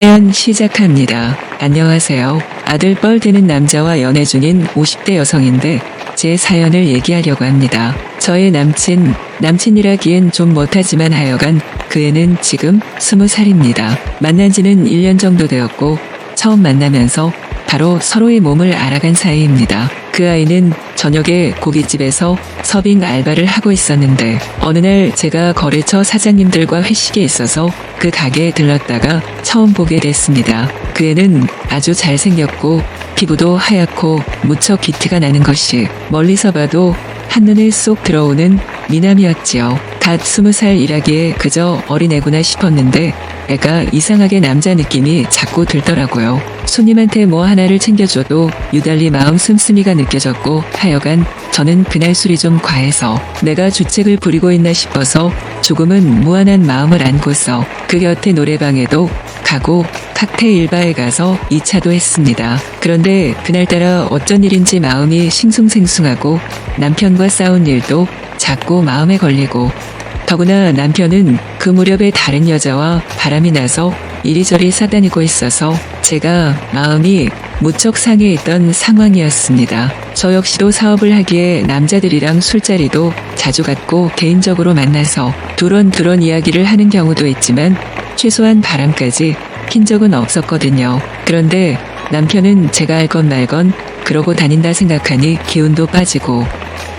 사연 시작합니다. 안녕하세요. 아들 뻘 되는 남자와 연애 중인 50대 여성인데 제 사연을 얘기하려고 합니다. 저의 남친이라기엔 좀 못하지만 하여간 그 애는 지금 20살입니다. 만난 지는 1년 정도 되었고 처음 만나면서 바로 서로의 몸을 알아간 사이입니다. 그 아이는 저녁에 고깃집에서 서빙 알바를 하고 있었는데 어느 날 제가 거래처 사장님들과 회식에 있어서 그 가게에 들렀다가 처음 보게 됐습니다. 그 애는 아주 잘생겼고 피부도 하얗고 무척 기티가 나는 것이 멀리서 봐도 한눈에 쏙 들어오는 미남이었지요. 갓 20살이라기에 그저 어린애구나 싶었는데 애가 이상하게 남자 느낌이 자꾸 들더라고요. 손님한테 뭐 하나를 챙겨줘도 유달리 마음 씀씀이가 느껴졌고 하여간 저는 그날 술이 좀 과해서 내가 주책을 부리고 있나 싶어서 조금은 무한한 마음을 안고서 그 곁에 노래방에도 가고 칵테일 바에 가서 2차도 했습니다. 그런데 그날따라 어쩐 일인지 마음이 싱숭생숭하고 남편과 싸운 일도 자꾸 마음에 걸리고 더구나 남편은 그 무렵에 다른 여자와 바람이 나서 이리저리 싸다니고 있어서 제가 마음이 무척 상해 있던 상황이었습니다. 저 역시도 사업을 하기에 남자들이랑 술자리도 자주 갔고 개인적으로 만나서 두런두런 이야기를 하는 경우도 있지만 최소한 바람까지 핀 적은 없었거든요. 그런데 남편은 제가 알건 말건 그러고 다닌다 생각하니 기운도 빠지고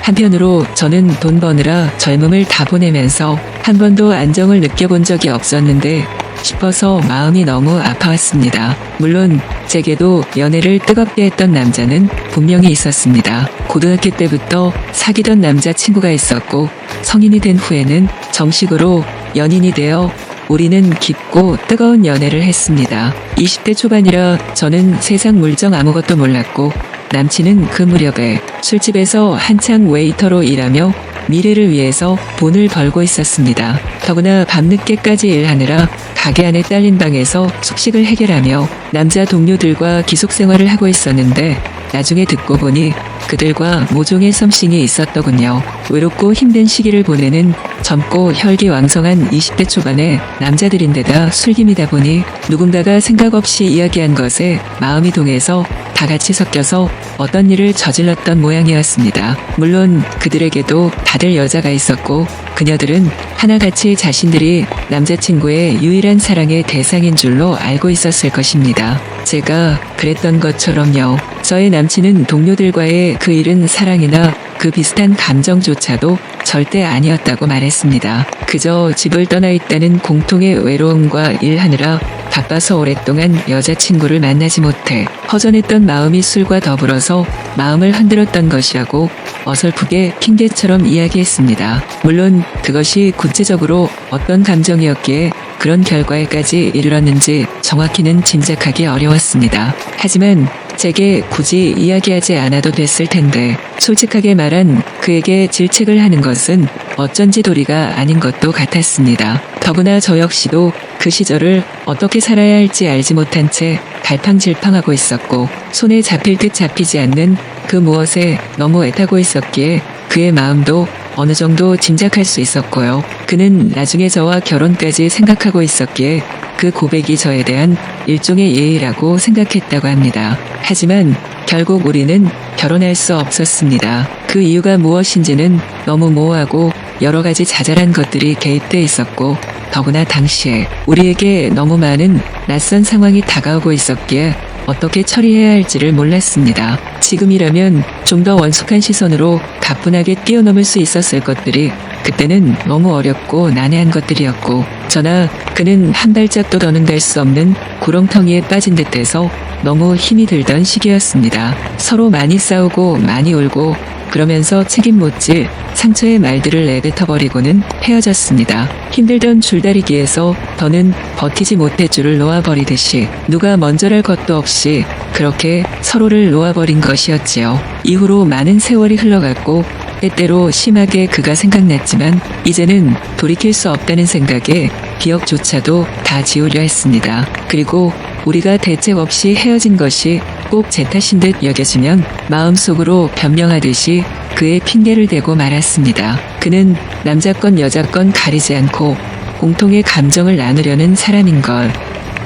한편으로 저는 돈 버느라 젊음을 다 보내면서 한 번도 안정을 느껴본 적이 없었는데 싶어서 마음이 너무 아파왔습니다. 물론 제게도 연애를 뜨겁게 했던 남자는 분명히 있었습니다. 고등학교 때부터 사귀던 남자친구가 있었고 성인이 된 후에는 정식으로 연인이 되어 우리는 깊고 뜨거운 연애를 했습니다. 20대 초반이라 저는 세상 물정 아무것도 몰랐고 남친은 그 무렵에 술집에서 한창 웨이터로 일하며 미래를 위해서 돈을 벌고 있었습니다. 더구나 밤늦게까지 일하느라 가게 안에 딸린 방에서 숙식을 해결하며 남자 동료들과 기숙생활을 하고 있었는데 나중에 듣고 보니 그들과 모종의 썸씽이 있었더군요. 외롭고 힘든 시기를 보내는 젊고 혈기왕성한 20대 초반의 남자들인데다 술김이다 보니 누군가가 생각 없이 이야기한 것에 마음이 동해서 다 같이 섞여서 어떤 일을 저질렀던 모양이었습니다. 물론 그들에게도 다들 여자가 있었고 그녀들은 하나같이 자신들이 남자친구의 유일한 사랑의 대상인 줄로 알고 있었을 것입니다. 제가 그랬던 것처럼요. 저의 남친은 동료들과의 그 일은 사랑이나 그 비슷한 감정조차도 절대 아니었다고 말했습니다. 그저 집을 떠나 있다는 공통의 외로움과 일하느라 바빠서 오랫동안 여자친구를 만나지 못해 허전했던 마음이 술과 더불어서 마음을 흔들었던 것이라고 어설프게 핑계처럼 이야기했습니다. 물론 그것이 구체적으로 어떤 감정이었기에 그런 결과에까지 이르렀는지 정확히는 짐작하기 어려웠습니다. 하지만 제게 굳이 이야기하지 않아도 됐을 텐데 솔직하게 말한 그에게 질책을 하는 것은 어쩐지 도리가 아닌 것도 같았습니다. 더구나 저 역시도 그 시절을 어떻게 살아야 할지 알지 못한 채 갈팡질팡하고 있었고 손에 잡힐 듯 잡히지 않는 그 무엇에 너무 애타고 있었기에 그의 마음도 어느 정도 짐작할 수 있었고요. 그는 나중에 저와 결혼까지 생각하고 있었기에 그 고백이 저에 대한 일종의 예의라고 생각했다고 합니다. 하지만 결국 우리는 결혼할 수 없었습니다. 그 이유가 무엇인지는 너무 모호하고 여러 가지 자잘한 것들이 개입돼 있었고 더구나 당시에 우리에게 너무 많은 낯선 상황이 다가오고 있었기에 어떻게 처리해야 할지를 몰랐습니다. 지금이라면 좀 더 원숙한 시선으로 가뿐하게 뛰어넘을 수 있었을 것들이 그때는 너무 어렵고 난해한 것들이었고 저나 그는 한 발짝도 더는 갈 수 없는 구렁텅이에 빠진 듯해서 너무 힘이 들던 시기였습니다. 서로 많이 싸우고 많이 울고 그러면서 책임 못 질 상처의 말들을 내뱉어버리고는 헤어졌습니다. 힘들던 줄다리기에서 더는 버티지 못해 줄을 놓아버리듯이 누가 먼저랄 것도 없이 그렇게 서로를 놓아버린 것이었지요. 이후로 많은 세월이 흘러갔고 때때로 심하게 그가 생각났지만 이제는 돌이킬 수 없다는 생각에 기억조차도 다 지우려 했습니다. 그리고 우리가 대책 없이 헤어진 것이 꼭 제 탓인 듯 여겨지면 마음속으로 변명하듯이 그의 핑계를 대고 말았습니다. 그는 남자건 여자건 가리지 않고 공통의 감정을 나누려는 사람인걸.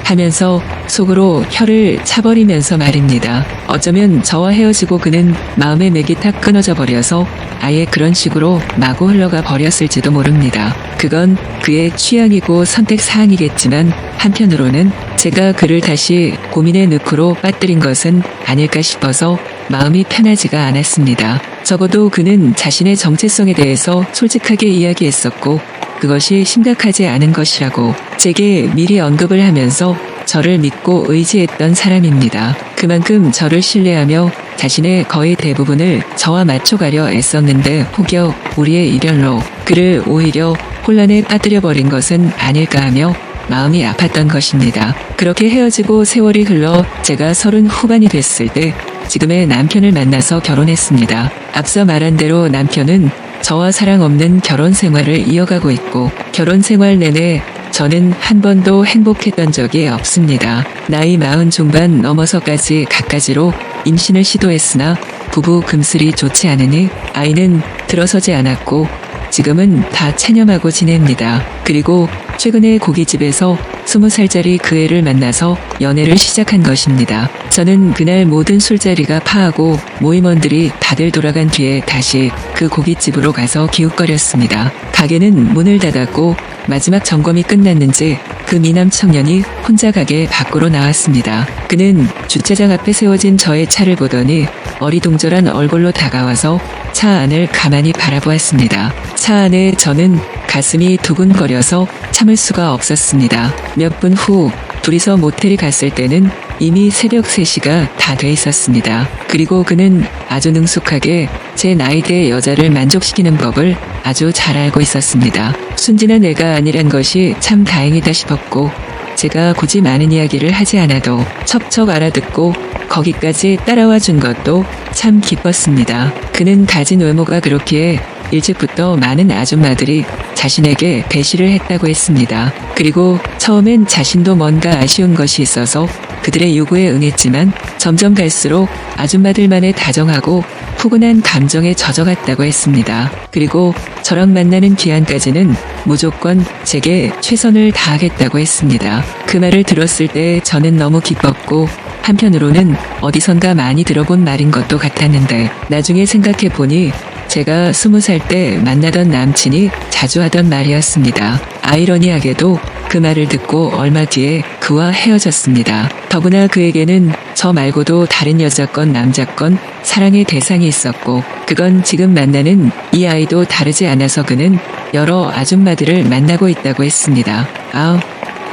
하면서 속으로 혀를 차버리면서 말입니다. 어쩌면 저와 헤어지고 그는 마음의 맥이 탁 끊어져 버려서 아예 그런 식으로 마구 흘러가 버렸을지도 모릅니다. 그건 그의 취향이고 선택 사항이겠지만 한편으로는 제가 그를 다시 고민의 늪으로 빠뜨린 것은 아닐까 싶어서 마음이 편하지가 않았습니다. 적어도 그는 자신의 정체성에 대해서 솔직하게 이야기했었고 그것이 심각하지 않은 것이라고 제게 미리 언급을 하면서 저를 믿고 의지했던 사람입니다. 그만큼 저를 신뢰하며 자신의 거의 대부분을 저와 맞춰가려 애썼는데 혹여 우리의 이별로 그를 오히려 혼란에 빠뜨려버린 것은 아닐까 하며 마음이 아팠던 것입니다. 그렇게 헤어지고 세월이 흘러 제가 30 후반이 됐을 때 지금의 남편을 만나서 결혼했습니다. 앞서 말한 대로 남편은 저와 사랑 없는 결혼 생활을 이어가고 있고 결혼 생활 내내 저는 한 번도 행복했던 적이 없습니다. 나이 40 중반 넘어서까지 갖가지로 임신을 시도했으나 부부 금슬이 좋지 않으니 아이는 들어서지 않았고 지금은 다 체념하고 지냅니다. 그리고 최근에 고깃집에서 20살짜리 그 애를 만나서 연애를 시작한 것입니다. 저는 그날 모든 술자리가 파하고 모임원들이 다들 돌아간 뒤에 다시 그 고깃집으로 가서 기웃거렸습니다. 가게는 문을 닫았고 마지막 점검이 끝났는지 그 미남 청년이 혼자 가게 밖으로 나왔습니다. 그는 주차장 앞에 세워진 저의 차를 보더니 어리둥절한 얼굴로 다가와서 차 안을 가만히 바라보았습니다. 차 안에 저는 가슴이 두근거려서 참을 수가 없었습니다. 몇 분 후 둘이서 모텔에 갔을 때는 이미 새벽 3시가 다 돼 있었습니다. 그리고 그는 아주 능숙하게 제 나이대의 여자를 만족시키는 법을 아주 잘 알고 있었습니다. 순진한 애가 아니란 것이 참 다행이다 싶었고 제가 굳이 많은 이야기를 하지 않아도 척척 알아듣고 거기까지 따라와 준 것도 참 기뻤습니다. 그는 가진 외모가 그렇기에 일찍부터 많은 아줌마들이 자신에게 배시를 했다고 했습니다. 그리고 처음엔 자신도 뭔가 아쉬운 것이 있어서 그들의 요구에 응했지만 점점 갈수록 아줌마들만의 다정하고 푸근한 감정에 젖어갔다고 했습니다. 그리고 저랑 만나는 기한까지는 무조건 제게 최선을 다하겠다고 했습니다. 그 말을 들었을 때 저는 너무 기뻤고 한편으로는 어디선가 많이 들어본 말인 것도 같았는데 나중에 생각해보니 제가 20살 때 만나던 남친이 자주 하던 말이었습니다. 아이러니하게도 그 말을 듣고 얼마 뒤에 그와 헤어졌습니다. 더구나 그에게는 저 말고도 다른 여자건 남자건 사랑의 대상이 있었고 그건 지금 만나는 이 아이도 다르지 않아서 그는 여러 아줌마들을 만나고 있다고 했습니다.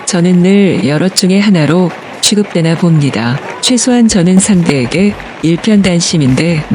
저는 늘 여럿 중에 하나로 취급되나 봅니다. 최소한 저는 상대에게 일편단심인데